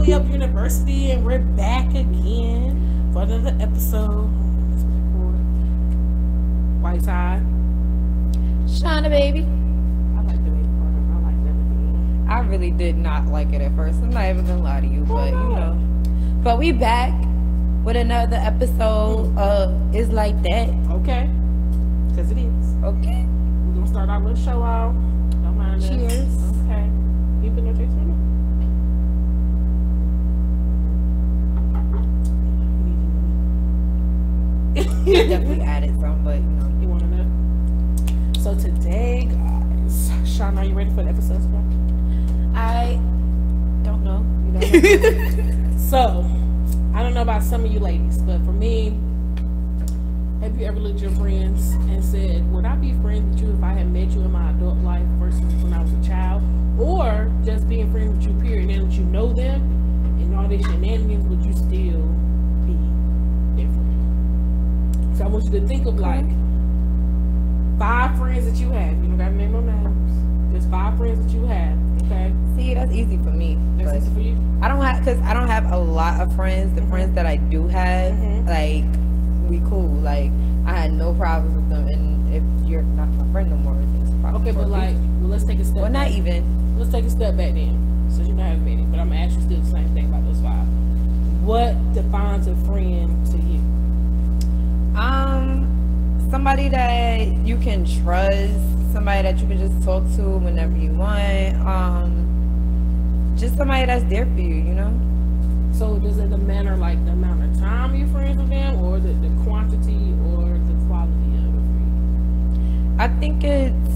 Way Up University, and we're back again for another episode. Let's record. White Side. Shauna, baby. I like the baby part. I like that again. I really did not like it at first. I'm not even gonna lie to you, but you know. But we back with another episode of It's Like That. Okay. Because it is. Okay. We're going to start our little show out. Don't mind us. Cheers. Okay. You put no chase on it? Definitely added some, but you know. You want to know? So today, guys, Sean, are you ready for the episode today? I don't know. You don't know? So, I don't know about some of you ladies, but for me, have you ever looked at your friends and said, would I be friends with you if I had met you in my adult life versus when I was a child? Or just being friends with you, period, now that you know them and all their shenanigans, would you still be different? So I want you to think of like 5 friends that you have. You don't gotta name no names. Just 5 friends that you have, okay? See, that's easy for me. That's easy for you? I don't have a lot of friends. The friends that I do have, like, we cool. Like, I had no problems with them. And if you're not my friend no more, it's probably okay. But like, well, let's take a step. Well, back. not even. Let's take a step back then, since you don't have many. But I'm gonna ask you still the same thing about those 5. What defines a friend to you? Somebody that you can trust. Somebody that you can just talk to whenever you want. Just somebody that's there for you, you know? So does it matter like the amount of time you're friends with them, or the quantity or the quality of a friend? I think it's,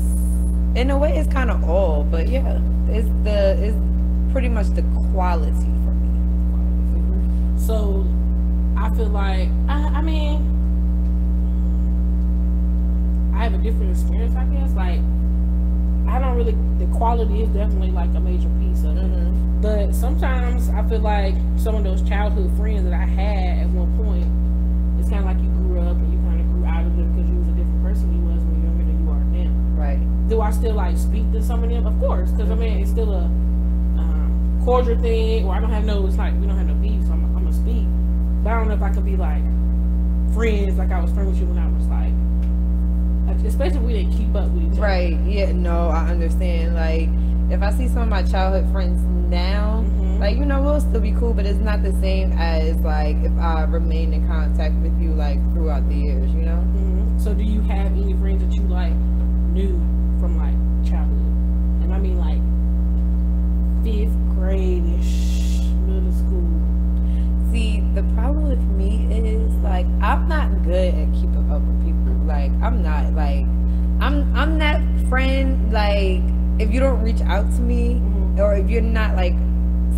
in a way, it's kind of all, but yeah, it's pretty much the quality for me. So I feel like, I mean, I have a different experience, I guess. Like, I don't really, the quality is definitely like a major piece of it. But sometimes I feel like some of those childhood friends that I had at one point, it's kind of like you grew up and you kind of grew out of them because you was a different person you was when you were younger than you are now. Right. Do I still like speak to some of them? Of course, because I mean, it's still a cordial thing, or I don't have no, it's like we don't have no beef, so I'm gonna speak. But I don't know if I could be like friends like I was friends with you when I was like, especially if we didn't keep up with each other. Right. Yeah. No, I understand. Like, if I see some of my childhood friends now, like, you know, we'll still be cool, but it's not the same as like if I remain in contact with you like throughout the years, you know. So do you have any friends that you like knew from like childhood? And I mean like 5th grade-ish, middle school. See, the problem with me is like I'm not good at keeping up with people. Like, I'm not like I'm that friend, like, if you don't reach out to me or if you're not like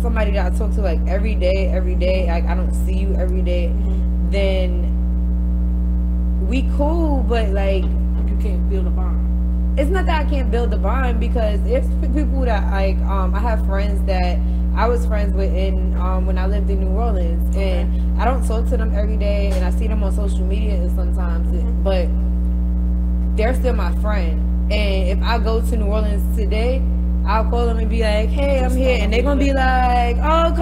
somebody that I talk to like every day, like I don't see you every day, then we cool, but like You can't build a bond. it's not that I can't build a bond, because there's people that like I have friends that I was friends with in when I lived in New Orleans, and I don't talk to them every day, and I see them on social media and sometimes, but they're still my friend. And if I go to New Orleans today, I'll call them and be like, hey, I'm here, and they're gonna be like, oh,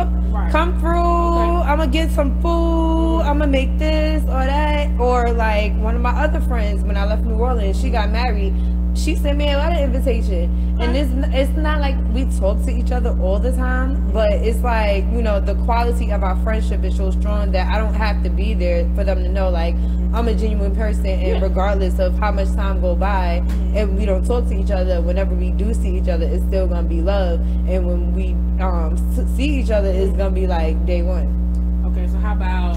come through, I'm gonna get some food, I'm gonna make this or that. Or like one of my other friends, when I left New Orleans, she got married, she sent me a letter invitation. And it's not like we talk to each other all the time, but it's like, you know, the quality of our friendship is so strong that I don't have to be there for them to know like I'm a genuine person, and regardless of how much time go by and we don't talk to each other, whenever we do see each other, it's still gonna be love. And when we see each other, it's gonna be like day one. Okay, so how about,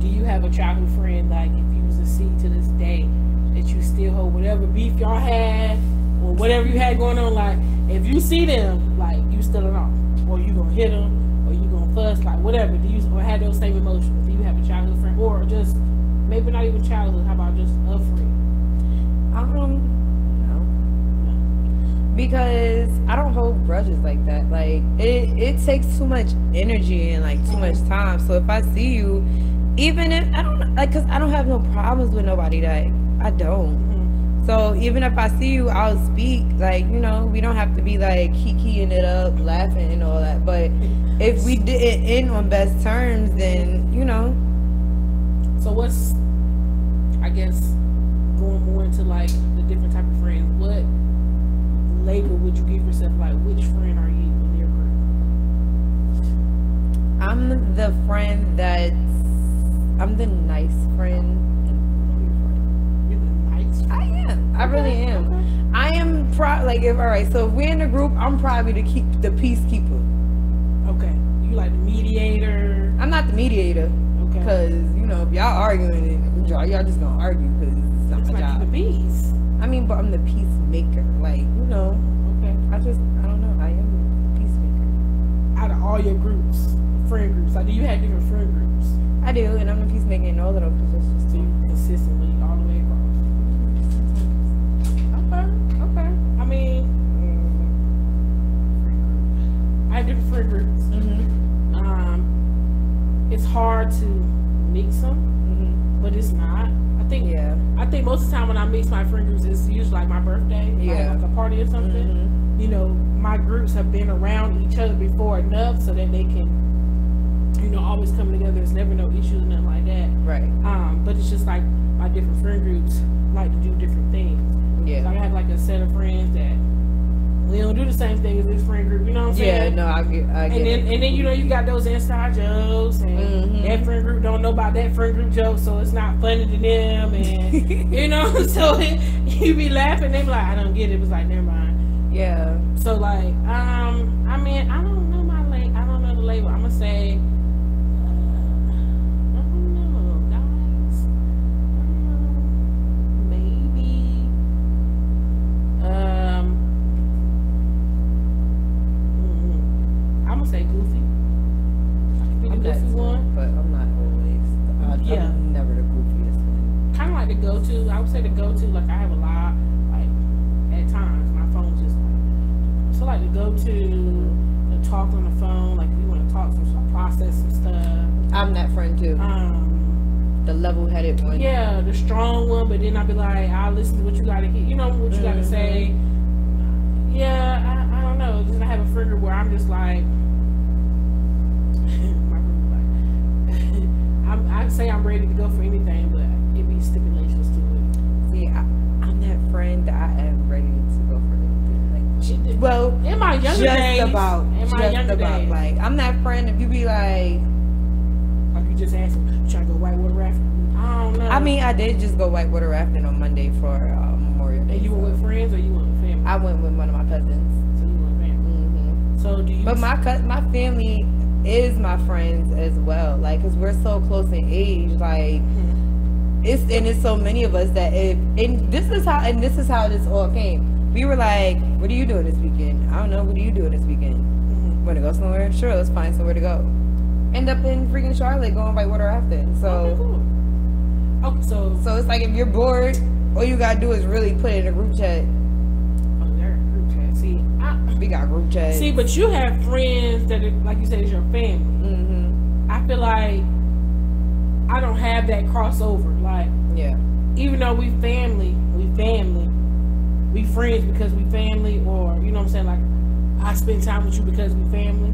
do you have a childhood friend, like if you was to see to this day, that you still hold whatever beef y'all had or whatever you had going on, like if you see them, like you still it off, or you gonna hit them, or you gonna fuss, like whatever, do you or have those same emotions? Do you have a childhood friend, or just maybe not even childhood, how about just a friend? No, because I don't hold grudges like that. Like it takes too much energy and like too much time. So if I see you, even if I don't like, cause I don't have no problems with nobody, that I don't. So even if I see you, I'll speak. Like, you know, we don't have to be like kikiing it up, laughing and all that. But if it in on best terms, then you know. So what's, I guess, going more into like the different type of friends, what label would you give yourself? Like, which friend are you in your group? I'm the friend I'm the nice friend. You're the nice friend? I am. I really am. Okay. I am alright, so if we're in a group, I'm probably the peacekeeper. Okay. You like the mediator? I'm not the mediator. Okay. Because, you know, if y'all arguing, y'all just gonna argue because it's not my job. The peace. I mean, but I'm the peacemaker. Like, you know. Okay. I don't know. I am the peacemaker. Out of all your groups, friend groups, like, do you have different friend groups? I do, and I'm the peacemaker in all of them because it's just consistently all the way across. Okay. I mean, I have different friend groups. It's hard to mix them, but it's not. I think most of the time when I mix my friend groups, it's usually like my birthday, like a party or something. You know, my groups have been around each other before enough so that they can, you know, always come together. There's never no issues or nothing like that. Right. But it's just like my different friend groups like to do different things. Yeah. So I have like a set of friends that we don't do the same thing as this friend group. You know what I'm saying? Yeah. No, I get it. And then you know you got those inside jokes, and that friend group don't know about that friend group joke, so it's not funny to them, and you know, so you be laughing, they be like, I don't get it. It's like, never mind. Yeah. So like, I mean, I don't know I don't know the label. I'm gonna say. Say goofy. I'm the goofy one, but I'm not always. I'm never the goofiest one. Kind of like the go-to. I would say the go-to. Like I have a lot. Like at times, my phone's just like. So like the go-to, the talk on the phone. Like if you want to talk some process some stuff. I'm that friend too. The level-headed one. Yeah, the strong one. But then I'll be like, I'll listen to what you gotta hear. You know what you gotta say. Yeah, I don't know. Just I have a friend group where I'm just like. I say I'm ready to go for anything, but it be stipulations to it. See, I'm that friend that I am ready to go for anything. Like, well, in my younger days, like I'm that friend. If you be like you just asked me, trying to go whitewater rafting? I don't know. I mean, I did just go whitewater rafting on Monday for Memorial Day. And you went with friends or you went with family? I went with one of my cousins. So you went with family. So do you? But my family is my friends as well, like, cause we're so close in age, like, it's so many of us that this is how this all came. We were like, what are you doing this weekend? I don't know. What are you doing this weekend? Want to go somewhere? Sure, let's find somewhere to go. End up in freaking Charlotte going whitewater rafting. So, okay, so it's like if you're bored, all you gotta do is really put it in a group chat. See, we got group chat. See, but you have friends that, like you said, is your family. I feel like I don't have that crossover. Like, yeah, even though we family, we friends because we family, or you know what I'm saying. Like, I spend time with you because we family.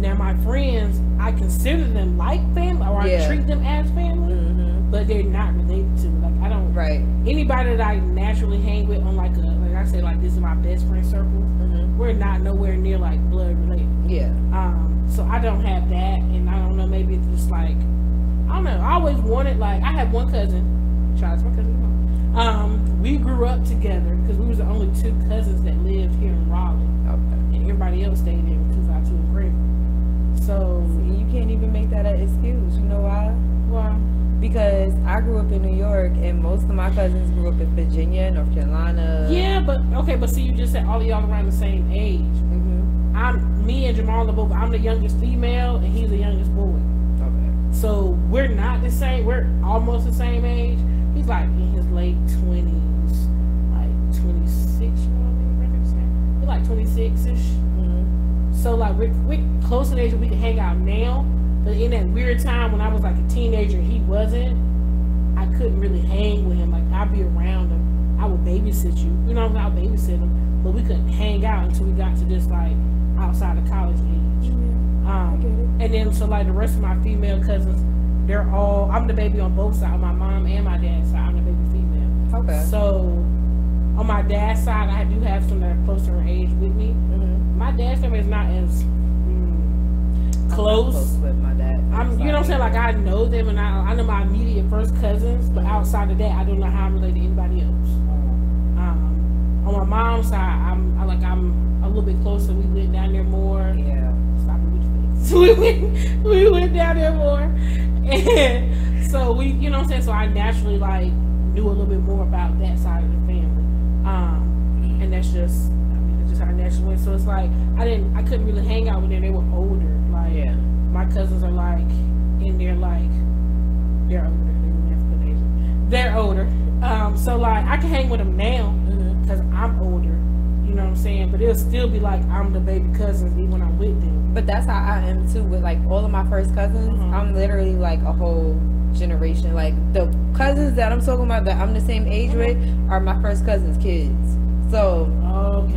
Now, my friends, I consider them like family, or I treat them as family, but they're not related to me. Like, I don't. Right. Anybody that I naturally hang with on like I say, like this is my best friend circle. We're not nowhere near like blood related. Yeah. So I don't have that, and I don't know. Maybe it's just like I don't know. I always wanted like I have one cousin. Charles, my cousin. We grew up together because we was the only two cousins that lived here in Raleigh. Okay. And everybody else stayed in 252 in Greenville. So see, you can't even make that an excuse. You know why? Why? Because I grew up in New York, and most of my cousins grew up in Virginia, North Carolina. Yeah, but see, you just said all of y'all around the same age. Me and Jamal are both. I'm the youngest female, and he's the youngest boy. Okay. So we're not the same. We're almost the same age. He's like in his late 20s, like 26. You know what I mean? He's like 26ish. So like we're close in age, and we can hang out now. But in that weird time when I was like a teenager and he wasn't, I couldn't really hang with him. Like, I'd be around him. I would babysit you. You know, I would babysit him. But we couldn't hang out until we got to this, like, outside of college age. And then so like the rest of my female cousins, they're all, I'm the baby on both sides, my mom and my dad's side. I'm the baby female. Okay. So on my dad's side, I do have some that are closer in age with me. Mm-hmm. My dad's family is not as close with my dad. You know what I'm saying? Like I know them, and I know my immediate first cousins, but outside of that, I don't know how I'm related to anybody else. On my mom's side, I'm a little bit closer. We went down there more. Yeah. Stop it with your face. we went down there more, and so we, you know what I'm saying. So I naturally like knew a little bit more about that side of the family, and that's just. I naturally went. So it's like I couldn't really hang out with them. They were older. Like my cousins are like in their like they're older. They're older. So like I can hang with them now because I'm older. You know what I'm saying? But it'll still be like I'm the baby cousins even when I'm with them. But that's how I am too with like all of my first cousins. I'm literally like a whole generation. Like the cousins that I'm talking about that I'm the same age with are my first cousins' kids. So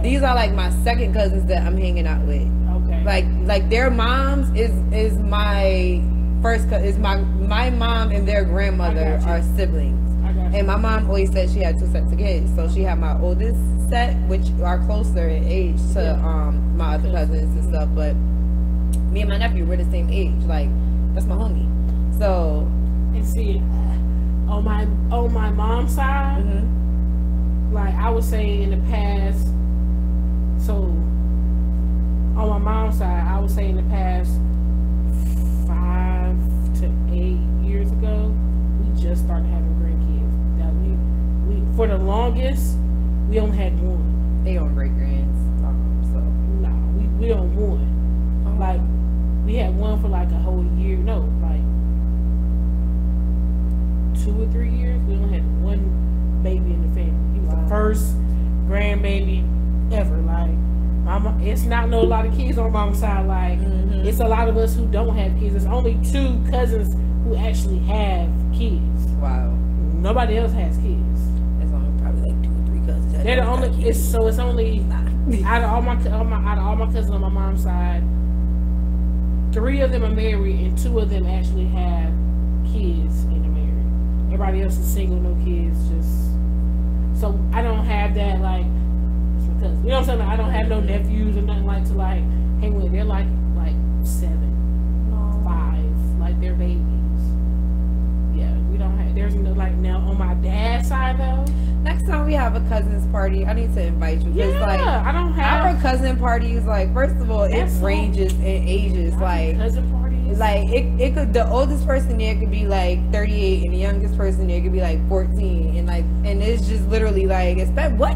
these are like my second cousins that I'm hanging out with. Okay. Like their moms is my first is my mom and their grandmother are siblings. And my mom always said she had two sets of kids. So she had my oldest set, which are closer in age to my other cousins and stuff. But me and my nephew we're the same age. Like that's my homie. So and see on my mom's side. Like I would say in the past, so on my mom's side, I would say in the past 5 to 8 years ago, we just started having grandkids. That we for the longest, we only had one. They on great grands, so no, we on one. Like we had one for like a whole year. No, like 2 or 3 years. We only had one baby in the family. The first grandbaby ever. Like mama, it's not a lot of kids on mom's side. Like it's a lot of us who don't have kids. There's only 2 cousins who actually have kids. Wow. Nobody else has kids. There's only probably like 2 or 3 cousins. They're the only. It's only out of all my cousins on my mom's side, 3 of them are married and 2 of them actually have kids and are married. Everybody else is single, no kids, just. So I don't have that like, it's my cousin. You know what I'm saying? Like, I don't have no nephews or nothing like to like hang with. They're like 7, 5, like they're babies. Yeah, we don't have. There's no like now on my dad's side though. Next time we have a cousins party, I need to invite you. Yeah, like, I don't have our cousin parties. Like first of all, it ranges in ages. Like cousin parties. Like it could, the oldest person there could be like 38 and the youngest person there could be like 14, and it's just literally like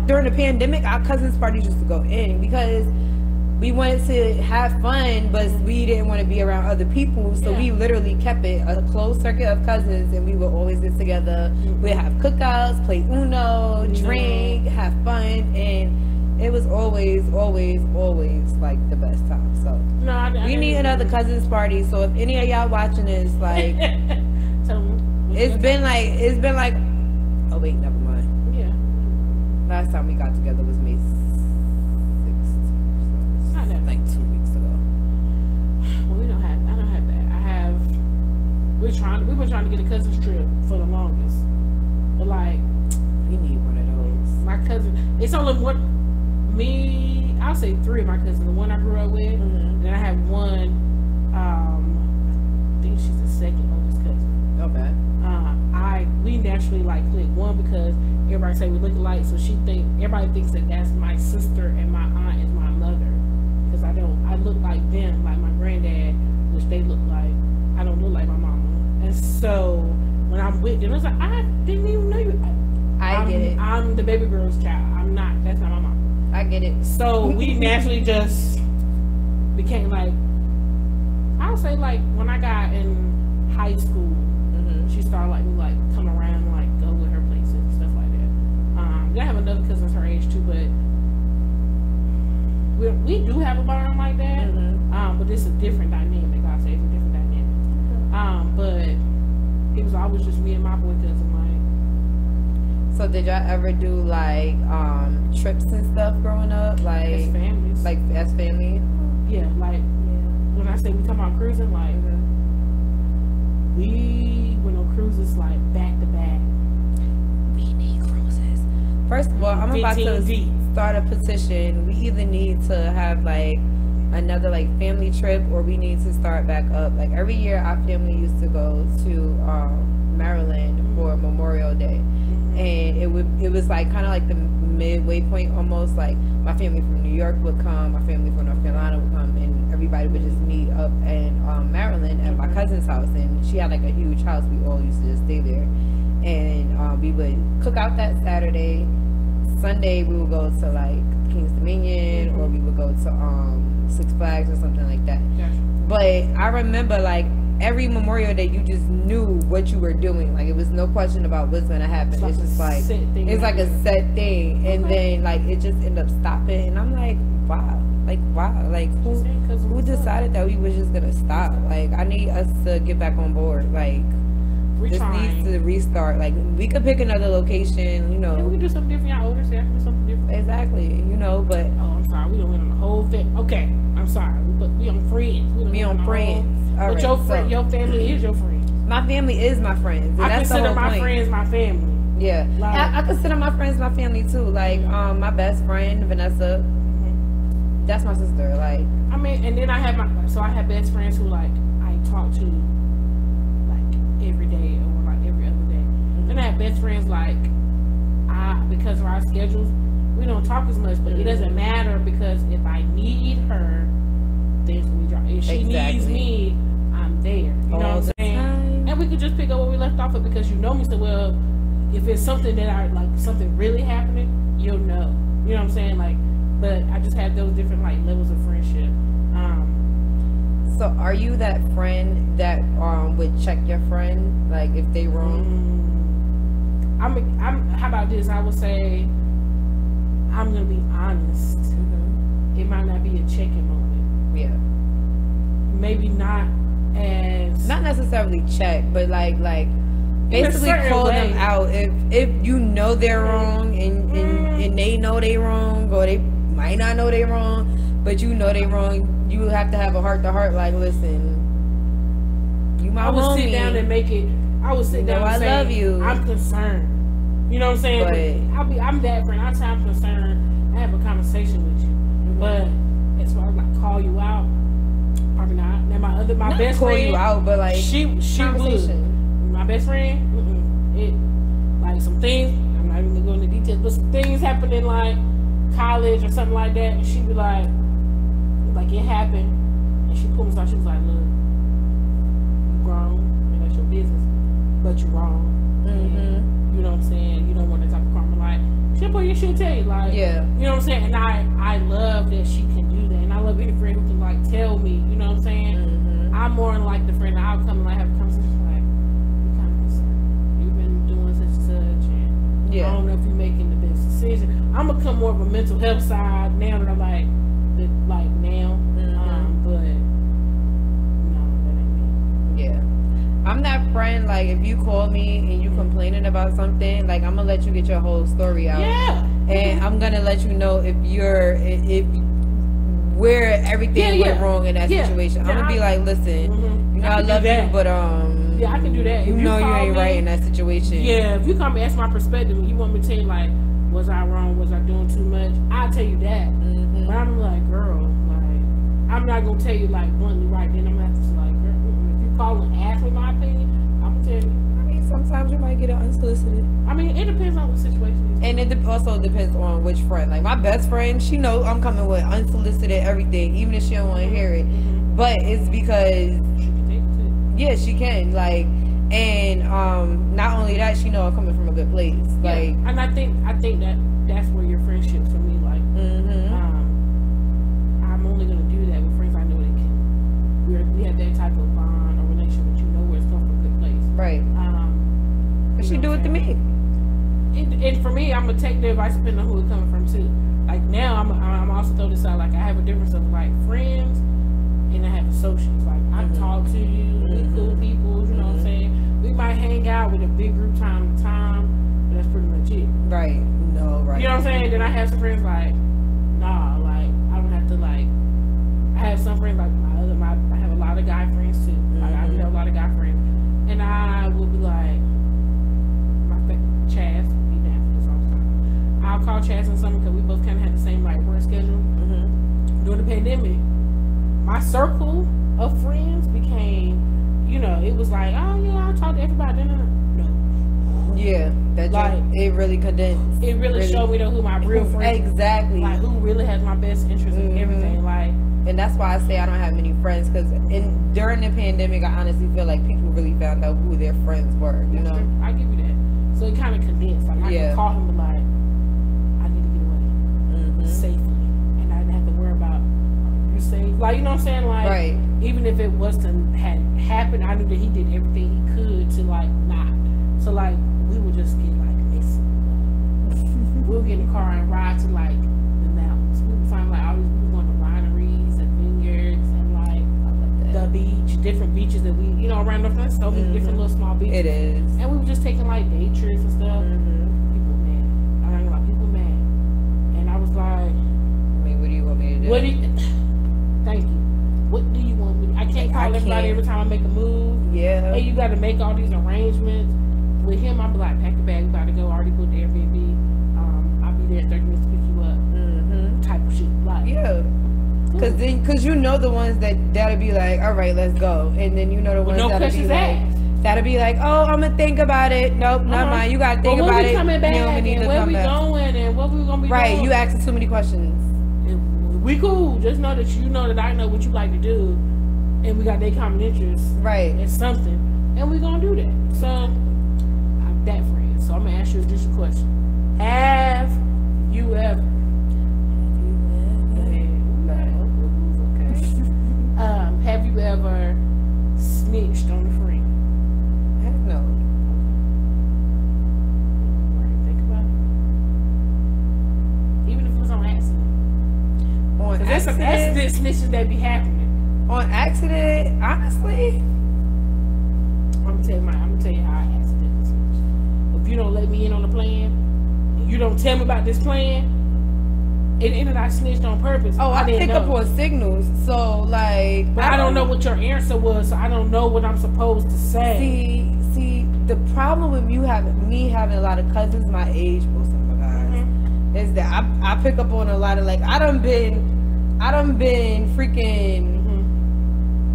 during the pandemic our cousins parties used to go in because we wanted to have fun, but we didn't want to be around other people, so we literally kept it a closed circuit of cousins, and we would always get together. We'd have cookouts, play Uno, drink, have fun, and it was always like the best time. So we need another cousins party. So if any of y'all watching this, like it's been like oh wait, never mind. Yeah. Last time we got together was May 6th. So like 2 weeks ago. Well, I don't have that. We've been trying to get a cousins trip for the longest. But like we need one of those. My cousin, it's only one. I'll say 3 of my cousins. The one I grew up with, then I have one. I think she's the second oldest cousin. Okay. We naturally like click. One because everybody say we look alike, so everybody thinks that that's my sister and my aunt is my mother. Because I look like them, like my granddad, which they look like. I don't look like my mama, and so when I'm with them, it's like I didn't even know you. I get it. I'm the baby girl's child. I'm not. That's not my mama. I get it. So we naturally just became like, I'll say like when I got in high school, she started like me like come around and like go with her places and stuff like that. Then I have another cousin her age too, but we do have a bond like that. But it's a different dynamic. I'll say it's a different dynamic. But it was always just me and my boy cousin like. So did y'all ever do like trips and stuff growing up? Like as families. Like as family? Yeah, like when I say we talking about cruising, like we went on cruises like back to back. We need cruises. First of all, I'm about to start a petition. We either need to have like another like family trip, or we need to start back up. Like every year, our family used to go to Maryland for Memorial Day, and it was like kind of like the midway point almost. Like my family from New York would come, my family from North Carolina would come, and everybody would just meet up in Maryland at my cousin's house. And she had like a huge house. We all used to just stay there, and we would cook out that Saturday. Sunday we would go to like King's Dominion, or we would go to Six Flags or something like that. But I remember like every Memorial Day you just knew what you were doing. Like it was no question about what's gonna happen. It's just like it's like a set thing, and then like it just ended up stopping, and I'm like, wow, like who decided that we was just gonna stop? Like I need us to get back on board. Like this needs to restart. Like we could pick another location, you know. Yeah, we could do something different. Y'all older, so y'all can do something different. Exactly, you know. But I'm sorry, we don't went on the whole thing. Okay, I'm sorry, but we on friends. We on friends. But right, your family is your friends. My family is my friends. And I that's consider the whole my point. friends my family. Yeah, like, I consider my friends my family too. Like my best friend Vanessa, that's my sister. Like I mean, and then I have I have best friends who like I talk to like every day or like every other day. Then I have best friends like because of our schedules, we don't talk as much, but it doesn't matter because if I need her, things will be dropped. If she needs me, I'm there. You know what I'm saying? And we could just pick up where we left off of because you know me so well. If it's something that I like, something really happening, you'll know. You know what I'm saying? Like, but I just have those different like levels of friendship. So are you that friend that would check your friend like if they wrong? How about this? I would say I'm gonna be honest. It might not be a checking moment. Yeah. Maybe not necessarily check, but like basically call them out if you know they're wrong and they know they wrong, or they might not know they wrong, but you know they wrong. You have to have a heart to heart. Like, listen, you my homie. I would sit down and make it. I would sit down and say, I love you. I'm concerned. You know what I'm saying? But I'm that friend. I say I'm concerned. I have a conversation with you. But as far as like call you out, probably not. Now my best call friend, you out, but like she would. My best friend, it like some things. I'm not even gonna go into details, but some things happened in like college or something like that. And she be like it happened, and she pulled me aside. She was like, "Look, you grown, and that's your business, but you wrong. You know what I'm saying? You don't want that type of karma. Like she'll put your shit tell you, like, yeah, you know what I'm saying? And I love that she can do that, and I love any friend who can like tell me, you know what I'm saying? I'm more than like the friend that I'll come and like have a conversation like, you kind of concerned. You've been doing such and such, and I don't know if you're making the best decision. I'm gonna come more of a mental health side now that I'm like now, but no, that ain't me. Yeah, I'm that friend. Like if you call me and you complaining about something, like I'm gonna let you get your whole story out. Yeah, and I'm gonna let you know if where everything went wrong in that situation. I'm gonna be like, listen, you know I love you, but yeah, I can do that. You know you ain't right in that situation. Yeah, if you come and ask my perspective, and you want me to tell you like, was I wrong? Was I doing too much? I'll tell you that. But I'm like, girl, like, I'm not gonna tell you like bluntly right then. I'm gonna have to like, girl, if you call and ask me my opinion, I'm gonna tell you. I mean, sometimes you might get it unsolicited. I mean, it depends on what the situation is. And it also depends on which friend. Like my best friend, she knows I'm coming with unsolicited everything, even if she don't want to hear it. But it's because she can take it too. Yeah, she can. Like, and not only that, she know I'm coming from a good place. Like, and I think that's where your friendships for me like. I'm only gonna do that with friends I know they can. We have that type of bond or relationship, but you know where it's coming from a good place. Right. But she do it to me. And for me, I'm gonna take the advice depending on who it's coming from too. Like now, I'm also throw this out. Like I have a difference of like friends, and I have associates. Like I talk to you, we cool people. You know what I'm saying? We might hang out with a big group time to time, but that's pretty much it. Right. No. Right. You know what I'm saying? Then I have some friends like, nah, like I don't have to like. I have some friends like I have a lot of guy friends too. Like, I do have a lot of guy friends, and I will be like, Chaz, he down for this all the time. I'll call Chaz and Summer because we both kind of had the same like work schedule. During the pandemic, my circle of friends became, it was like, oh yeah, I'll talk to everybody. No. Yeah, that like it really condensed. It really showed me though who my real friends exactly, like who really has my best interest in everything. Like, and that's why I say I don't have many friends because during the pandemic, I honestly feel like people really found out who their friends were. You know, I give you that. So it kind of condensed. Like I could call him, but like I need to get away safely, and I didn't have to worry about you safe. Like, you know what I'm saying? Like, right. Even if it was to had happened, I knew that he did everything he could to like not. So like we would just get like missing. We'll get in the car and ride to like the mountains. We would find like all these people going to wineries and vineyards and like the beach, different beaches that we, around us. There's so many different little small beaches. It is. And we were just taking like day trips and stuff. People mad. I don't know, like people mad. And I was like, I mean, what do you want me to do? Thank you. What do you want me? I can't call everybody every time I make a move. Yeah. Hey, you got to make all these arrangements. With him, I'll be like, pack your bag, we about to go. Already booked the Airbnb. I'll be there in 30 minutes to pick you up. Type of shit. Like, yeah. Cause the ones that'll be like, all right, let's go, and then the ones that'll be like, oh, I'm gonna think about it. Nope, not mine. You gotta think about it. Coming back, and where we going, and what we gonna be right. doing. You asking too many questions. We cool. Just know that that I know what you like to do, and we got their common interests. Right. It's something, and we gonna do that. So I'm that friend. So I'm gonna ask you just a question. Have you ever? Have you ever snitched on a friend? Heck no. Right, think about it. Even if it was on accident. On accident? There's some accident snitches that be happening. On accident, honestly. I'm gonna tell you how I accidentally snitched. If you don't let me in on the plan, and you don't tell me about this plan, it ended I snitched on purpose. Oh, I pick up on signals. So like, but I don't know what your answer was, so I don't know what I'm supposed to say. See, the problem with me having a lot of cousins my age, most of my guys, is that I pick up on a lot of like I done been freaking.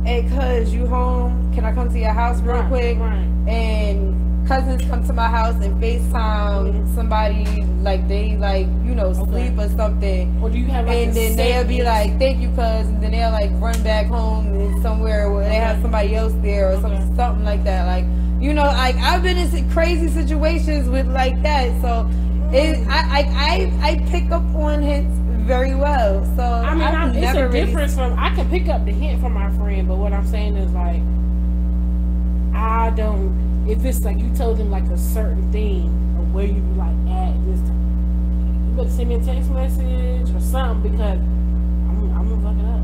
Hey, cuz, you home? Can I come to your house real quick? Right. And cousins come to my house and FaceTime somebody like they like sleep or something. Or do you have like and then they'll be like, thank you, cuz, and then they'll like run back home and somewhere where they have somebody else there or something like that. Like like I've been in crazy situations with like that. So I pick up on hints very well. So I mean, it's a difference from I can pick up the hint from my friend, but what I'm saying is like I don't. If it's like you told them like a certain thing or where you like at this time, you better send me a text message or something because I'm gonna fuck it up.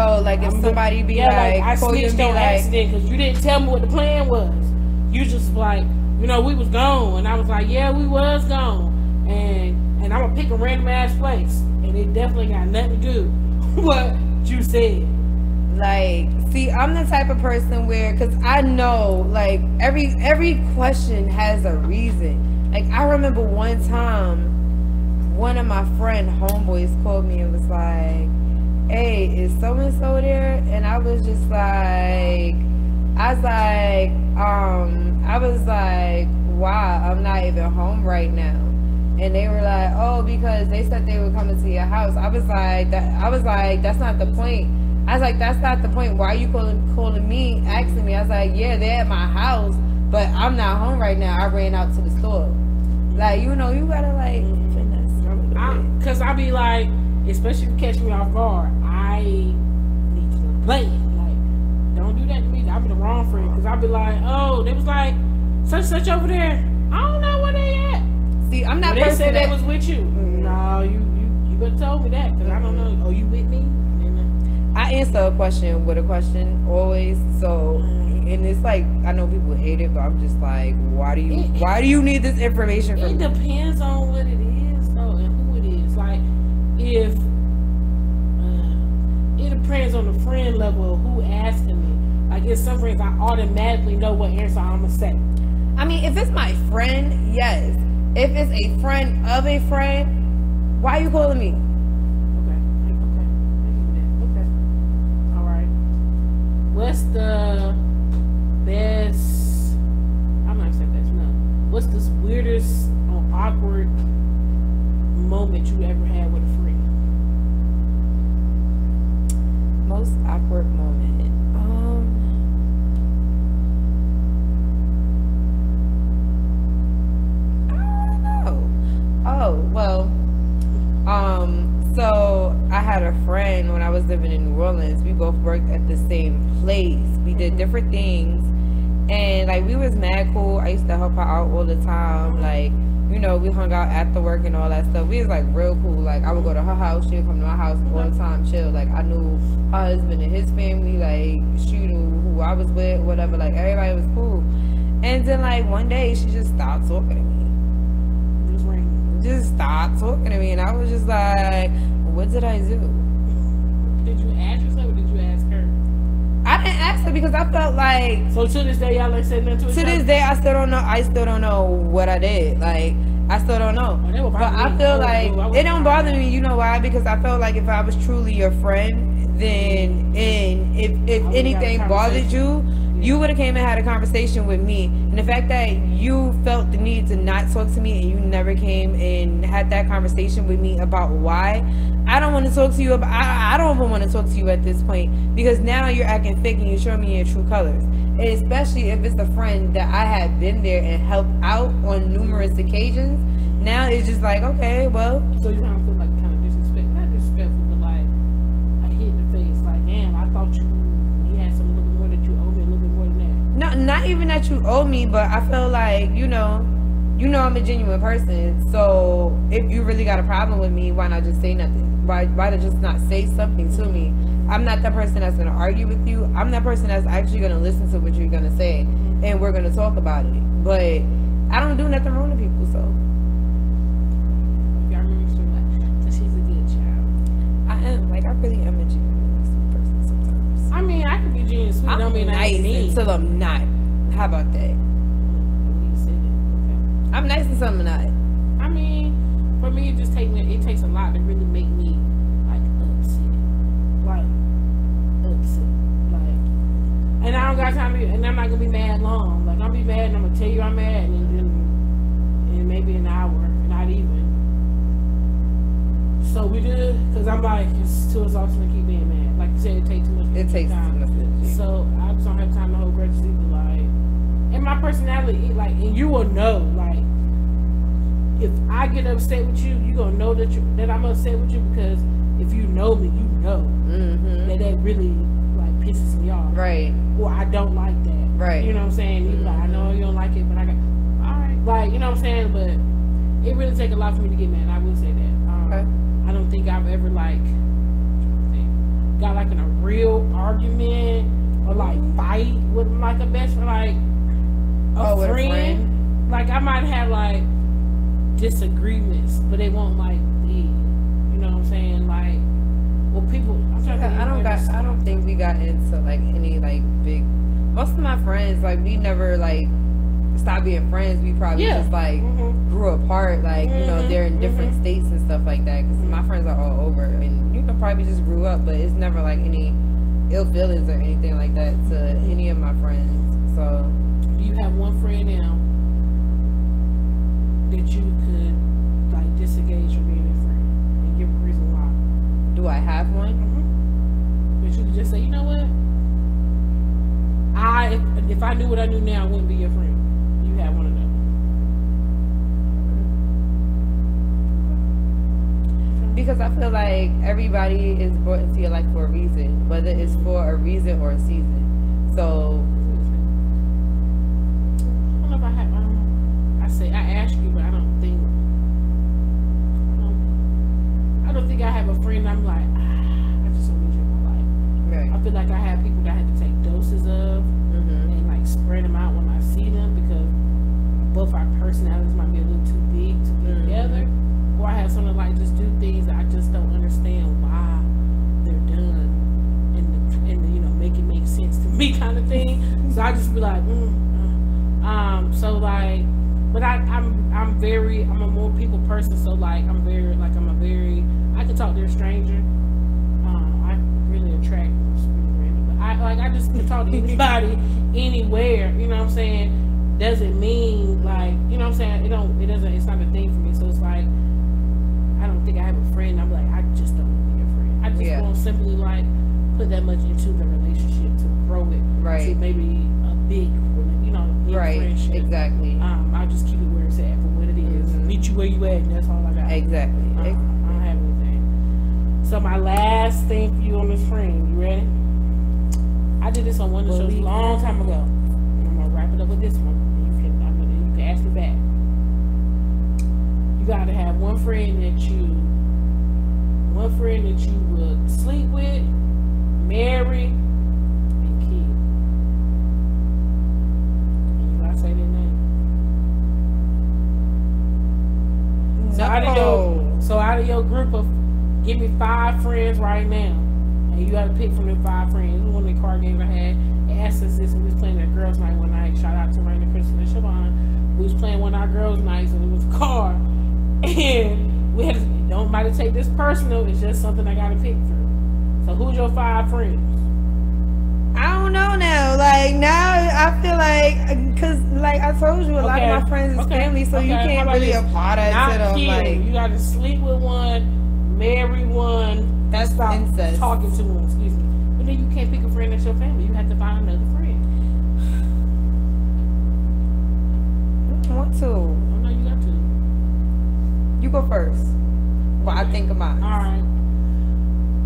Oh, like if somebody be like I snitched on accident because you didn't tell me what the plan was. You just like we was gone, and I was like, yeah, we was gone, and I'm gonna pick a random ass place, and it definitely got nothing to do with what you said. Like, see, I'm the type of person where, because I know, like, every question has a reason. Like, I remember one time, one of my friend homeboys called me and was like, hey, is so-and-so there? And I was just like, why? I'm not even home right now. And they were like, oh, because they said they were coming to your house. I was like, that's not the point. I was like, that's not the point. Why are you calling me, asking me? I was like, yeah, they're at my house, but I'm not home right now. I ran out to the store. Like, you gotta like finesse. Because I be like, especially if you catch me off guard, I need to play. Like, don't do that to me. I'll be the wrong friend. Because I'll be like, oh, they was like, such over there. I don't know where they at. See, I'm not. They said they was with you. No, you better tell me that because I don't know. Oh, you with me? I answer a question with a question always. So, and it's like I know people hate it, but I'm just like, why do you need this information from me? It depends on what it is, though, and who it is. Like, if it depends on the friend level of who asking me. it's some friends I automatically know what answer I'm gonna say. I mean, if it's my friend, yes. If it's a friend of a friend, why are you calling me? Okay. All right. What's the best? I'm not saying best. No. What's the weirdest or awkward moment you ever had with a friend? Most awkward moment. I don't know. Oh, well, so I had a friend when I was living in New Orleans. We both worked at the same place. We did different things, and like we was mad cool. I used to help her out all the time. Like, you know, we hung out after work and all that stuff. We was like real cool. Like, I would go to her house, she would come to my house all the time, chill. Like, I knew her husband and his family. Like, she knew who I was with, whatever. Like, everybody was cool. And then like one day she just stopped talking to me. Just stopped talking to me, and I was just like, what did I do? Did you ask yourself or did you ask her? I didn't ask her because I felt like. So to this day, y'all like saying nothing to each other? To this day, I still don't know. I still don't know what I did. Like, I still don't know. But I feel like it don't bother me. You know why? Because I felt like if I was truly your friend, then if anything bothered you, you would have came and had a conversation with me. And the fact that you felt the need to not talk to me and you never came and had that conversation with me about why, I don't want to talk to you about. I don't even want to talk to you at this point, because now you're acting fake and you're showing me your true colors. And especially if it's a friend that I had been there and helped out on numerous occasions. Now it's just like, okay, well. So you kind of feel like kind of disrespectful, not disrespectful, but like a hit in the face. Like, damn, I thought you had some little bit more that you owe me, a little bit more than that. No, not even that you owe me, but I feel like, you know I'm a genuine person. So if you really got a problem with me, why not just say nothing? Why just not say something to me? I'm not that person that's gonna argue with you. I'm that person that's actually gonna listen to what you're gonna say, and we're gonna talk about it. But I don't do nothing wrong to people, so. Y'all remember so much. So she's a good child. I am. Like, I really am a genuine sweet person sometimes. I mean, I can be genuine sweet. I'm nice until I'm not. How about that? I'm nice until I'm not. I mean, for me, it takes a lot to really make me like upset. And I don't got time to, and I'm not gonna be mad long. Like, I'll be mad and I'm gonna tell you I'm mad, and then in maybe an hour, not even. So we did, because I'm like, it's too exhausting to keep being mad. Like you said, it takes too much time. It takes too much energy. So I just don't have time to hold grudges either. Like, and my personality, like, and you will know, like, if I get upset with you, you gonna know that I'm upset with you, because if you know me, you know that really like pisses me off. Right. Or I don't like that. Right. You know what I'm saying? You like, I know you don't like it, but I got alright. Like, you know what I'm saying? But it really take a lot for me to get mad. I will say that. Okay. I don't think I've ever like got like in a real argument or like fight with like a best friend, like a friend. Like, I might have like disagreements, but they won't like be, you know what I'm saying? Like, well, people. I don't think we got into like any like big. Most of my friends, like, we never like stopped being friends. We probably just like grew apart. Like, you know, they're in different states and stuff like that. Because my friends are all over, and you know, probably just grew up. But it's never like any ill feelings or anything like that to any of my friends. So, do you have one friend now that you could like disengage from being a friend and give a reason why? Do I have one? But you could just say, you know what? If I knew what I knew now, I wouldn't be your friend. You have one of them. Because I feel like everybody is brought into your life for a reason, whether it's for a reason or a season. So I don't know if I have. I asked you, but I don't think I have a friend I'm like, I just don't need you in my life. Right. I feel like I have people that I have to take doses of and like spread them out when I see them, because both our personalities might be a little too big to be together. Or I have someone like just do things that I just don't understand why they're done, and you know, make it make sense to me. me kind of thing. So I just be like, so like, but I'm a more people person. So like, I can talk to a stranger. I really attract random, but I just can talk to anybody, anywhere. You know what I'm saying? Doesn't mean like, you know what I'm saying? It's not a thing for me. So it's like, I don't think I have a friend. I'm like, I just don't want to be a friend. I just won't simply like put that much into the relationship to grow it to maybe a big, friendship. Exactly. I'll just keep it where it's at for what it is. Meet you where you at, and that's all I got. Exactly. I don't have anything. So my last thing for you on this frame, you ready? I did this on one of the shows a long time ago. And I'm gonna wrap it up with this one. And you can ask me back. You gotta have one friend that you would sleep with, marry, and keep. And you gotta say their name. So out of your group of, give me 5 friends right now, and you gotta pick from them 5 friends. This was one of the card games I had. They asked us this, and we was playing at girls' night one night. Shout out to Raina, Kristen, and Siobhan. We was playing one of our girls' nights, and it was a card, and we had to, don't nobody take this personal. It's just something I gotta pick through. So who's your 5 friends? I don't know now. Like now, I feel like, cause like I told you, a lot of my friends is family, so you can't really apply that to them. Like you got to sleep with one, marry one. That's incest. Talking to one, excuse me. But then you can't pick a friend that's your family. You have to find another friend. I want to. Oh no, you got to. You go first. Well, I think of mine. All right.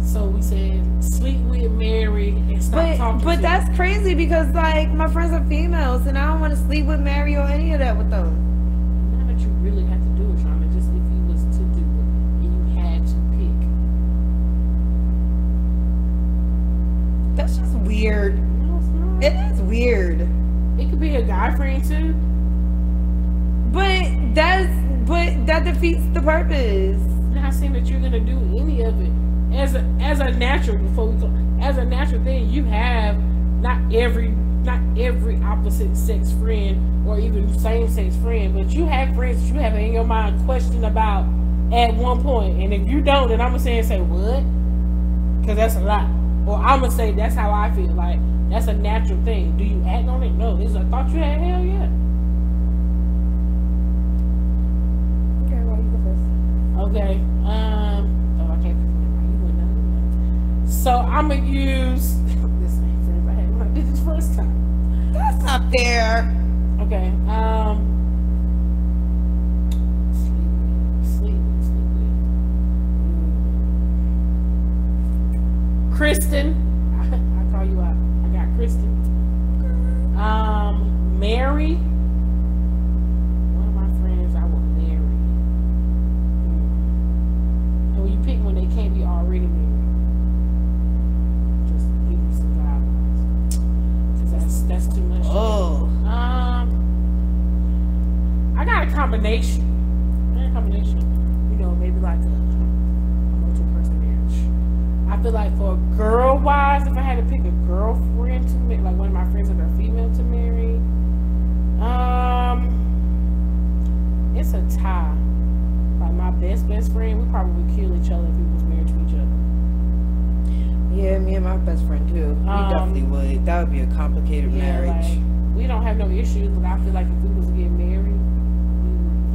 So we said sleep with, marry, and stop talking to. But that's crazy because like my friends are females and I don't want to sleep with, marry, or any of that with them. Not that you really have to do it, Shauna. Just if you was to do it and you had to pick. That's just weird. No, it's not. It is weird. It could be a guy friend too. But that defeats the purpose. I'm not saying that you're gonna do any of it. As a natural, as a natural thing, you have not every opposite sex friend or even same sex friend, but you have friends that you have in your mind question about at one point. And if you don't, then I'm gonna say what? Because that's a lot. Or I'm gonna say that's how I feel. Like that's a natural thing. Do you act on it? No. It's a thought you had. Hell yeah. Okay, well you go first. Okay. So I'm gonna use this name for if I had when I did this first time. That's not fair. Okay. Sleep with. Kristen. I call you out. I got Kristen. Mary. One of my friends I will marry. And when you pick one, they can't be already married. That's too much. Oh. I got a combination. You know, maybe like a multiple-person marriage. I feel like for girl-wise, if I had to pick a girlfriend to marry, like one of my friends that are female to marry, it's a tie. Like my best friend, we probably would kill each other if we was married to each other. Yeah, me and my best friend too. We definitely would. That would be a complicated marriage. Like, we don't have no issues, but I feel like if we was to get married, we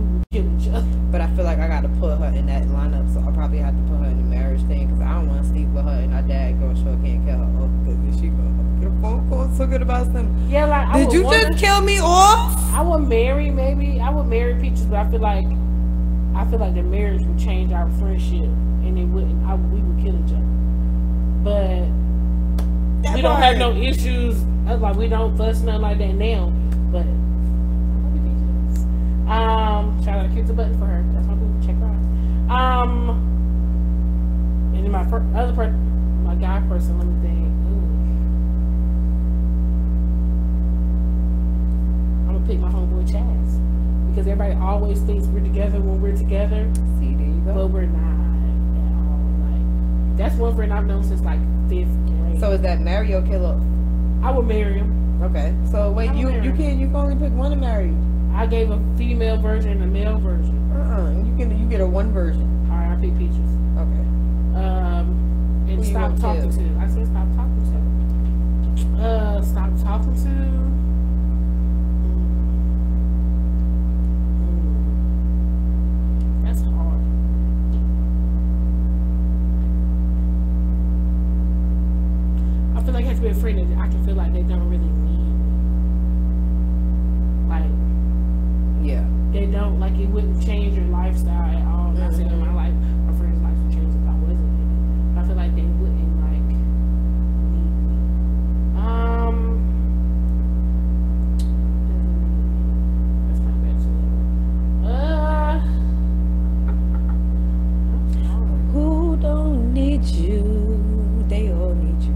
would kill each other. But I feel like I got to put her in that lineup, so I'll probably have to put her in the marriage thing because I don't want to sleep with her and our dad going sure can't kill her off because then she gonna get a phone call talking about something. Yeah, like did you just kill me off? I would marry Peaches, but I feel like the marriage would change our friendship and it wouldn't. We would kill each other. But we don't have no issues. Like we don't fuss nothing like that now. But shout out to Kids a Button for her. That's my boo. Check her out. And then my guy person. Let me think. I'm gonna pick my homeboy Chaz because everybody always thinks we're together when we're together. See, there you go. But we're not. That's one friend I've known since like 5th grade. So is that marry or kill off? I would marry him. Okay. So wait, you can only pick one to marry. I gave a female version and a male version. You get a one version. All right, I pick Peaches. Okay. And stop talking to. I said stop talking to. Stop talking to. That's hard. I feel like I have to be afraid that I can feel like they don't really need me. Like, yeah, they don't, like, it wouldn't change your lifestyle at all. I'm not saying my life, my friend's life would change if I wasn't in it. But I feel like they wouldn't, like, need me. That's not bad too. Who don't need you? They all need you.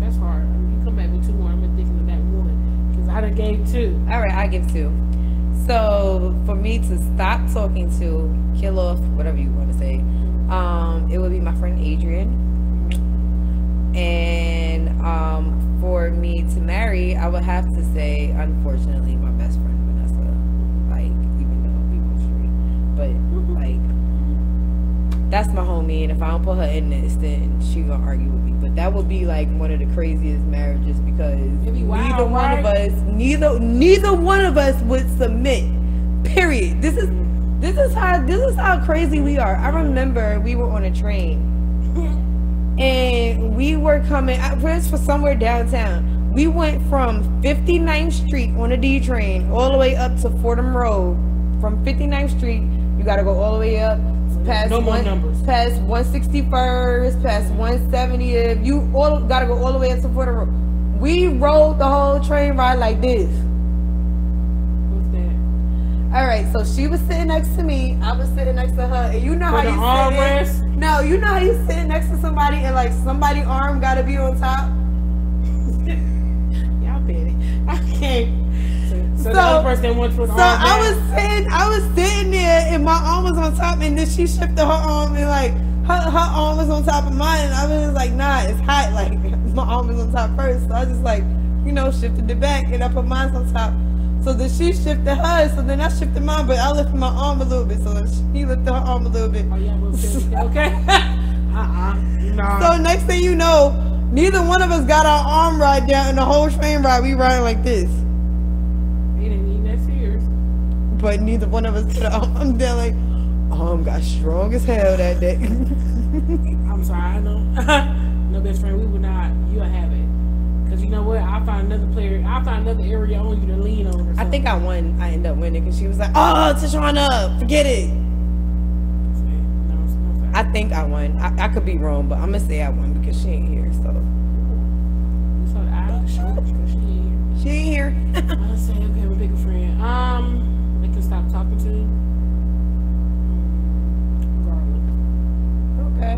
That's hard. I mean, you come back with two more. I'm thinking of that one because I done gave two. All right, I give two. So for me to stop talking to, kill off, whatever you want to say, it would be my friend Adrian. And for me to marry, I would have to say, unfortunately, my best friend Vanessa. Like, even though we both straight, but like, that's my homie. And if I don't put her in this, then she gonna argue with me. But that would be like one of the craziest marriages because neither one of us would submit. Period. This is how crazy we are. I remember we were on a train and we were coming for somewhere downtown. We went from 59th Street on a D train all the way up to Fordham Road. From 59th Street, you gotta go all the way up past no more numbers. Past 161st, past 170th. You all gotta go all the way up to Fordham Road. We rode the whole train ride like this. What's that? All right, so she was sitting next to me. I was sitting next to her, and you know how you armrest? No, you know how you sitting next to somebody and like somebody's arm gotta be on top. Y'all petty. I can't. So the other person went for the arm. I was sitting there, and my arm was on top, and then she shifted her arm, and like her arm was on top of mine, and I was like, nah, it's hot. Like my arm was on top first, so I just like, shifted it back, and I put mine on top. So then she shifted hers, so then I shifted mine, but I lifted my arm a little bit, so she lifted her arm a little bit. Oh yeah, okay. No. So next thing you know, neither one of us got our arm right down, and the whole train ride we riding like this. It ain't even that serious. But neither one of us put our arm down. Like, arm got strong as hell that day. I'm sorry, I know. No, best friend, we would not. You'll have it. Because you know what? I'll find another area on you to lean on or something. I think I won. I ended up winning because she was like, oh, Tashana, forget it. No, I think I won. I could be wrong, but I'm going to say I won because she ain't here. So she ain't here. I'll say, okay, I'm a bigger friend. They can stop talking to you. Okay.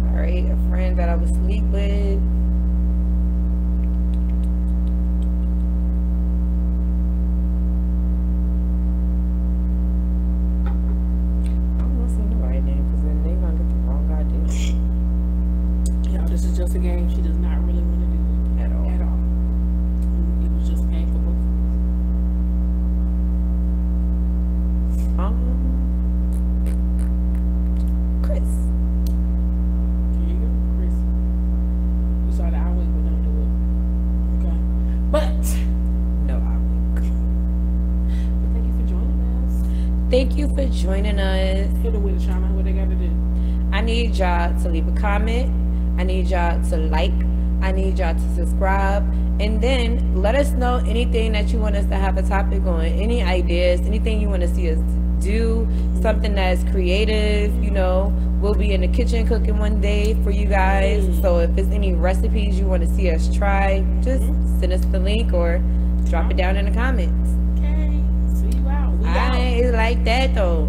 Alright, a friend that I would sleep with. I don't want to say nobody name because then they're going to get the wrong idea. Y'all, this is just a game. She does not really want to do it at all. It was just a game for both of us. Chris. Here you go, Chris. You saw the eye wink, but don't do it. Okay. But No, I won't. thank you for joining us. Thank you for joining us. Hit them with it, Shauna. What they got to do? I need y'all to leave a comment. I need y'all to like. I need y'all to subscribe. And then let us know anything that you want us to have a topic on. Any ideas, anything you want to see us do. Something that's creative, We'll be in the kitchen cooking one day for you guys. So if there's any recipes you want to see us try, just send us the link or drop it down in the comments. Okay. See you out. We out. I like that though.